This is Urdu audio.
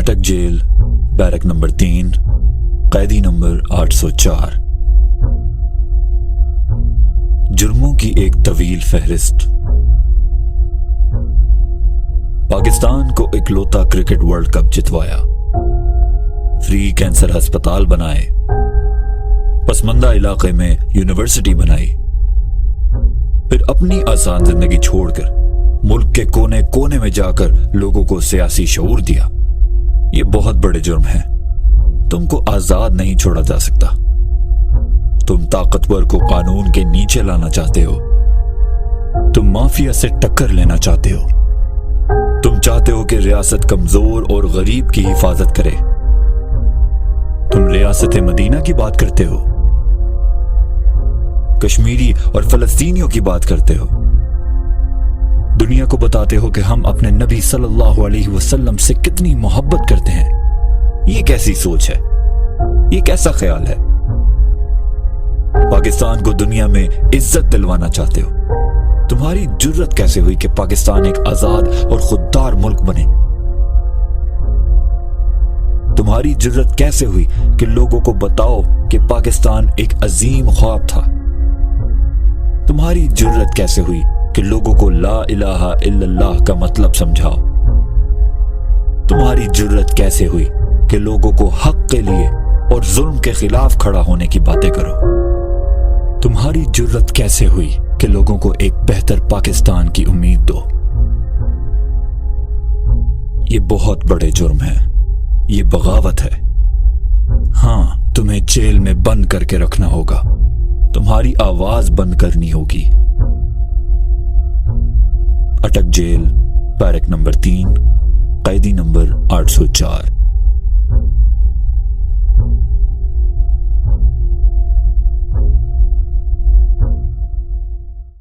اٹک جیل، بیرک نمبر 3، قیدی نمبر 804۔ جرموں کی ایک طویل فہرست۔ پاکستان کو اکلوتا کرکٹ ورلڈ کپ جتوایا، فری کینسر ہسپتال بنائے، پسماندہ علاقے میں یونیورسٹی بنائی، پھر اپنی آسان زندگی چھوڑ کر ملک کے کونے کونے میں جا کر لوگوں کو سیاسی شعور دیا۔ یہ بہت بڑے جرم ہیں۔ تم کو آزاد نہیں چھوڑا جا سکتا۔ تم طاقتور کو قانون کے نیچے لانا چاہتے ہو۔ تم مافیا سے ٹکر لینا چاہتے ہو۔ تم چاہتے ہو کہ ریاست کمزور اور غریب کی حفاظت کرے۔ تم ریاست مدینہ کی بات کرتے ہو، کشمیری اور فلسطینیوں کی بات کرتے ہو، دنیا کو بتاتے ہو کہ ہم اپنے نبی صلی اللہ علیہ وسلم سے کتنی محبت کرتے ہیں۔ یہ کیسی سوچ ہے؟ یہ کیسا خیال ہے؟ پاکستان کو دنیا میں عزت دلوانا چاہتے ہو۔ تمہاری جرت کیسے ہوئی کہ پاکستان ایک آزاد اور خوددار ملک بنے؟ تمہاری جرت کیسے ہوئی کہ لوگوں کو بتاؤ کہ پاکستان ایک عظیم خواب تھا؟ تمہاری جرت کیسے ہوئی کہ لوگوں کو لا الہ الا اللہ کا مطلب سمجھاؤ؟ تمہاری جرت کیسے ہوئی کہ لوگوں کو حق کے لیے اور ظلم کے خلاف کھڑا ہونے کی باتیں کرو؟ تمہاری جرت کیسے ہوئی کہ لوگوں کو ایک بہتر پاکستان کی امید دو؟ یہ بہت بڑے جرم ہیں۔ یہ بغاوت ہے۔ ہاں، تمہیں جیل میں بند کر کے رکھنا ہوگا۔ تمہاری آواز بند کرنی ہوگی۔ اٹک جیل، بیرک نمبر 3، قیدی نمبر 804۔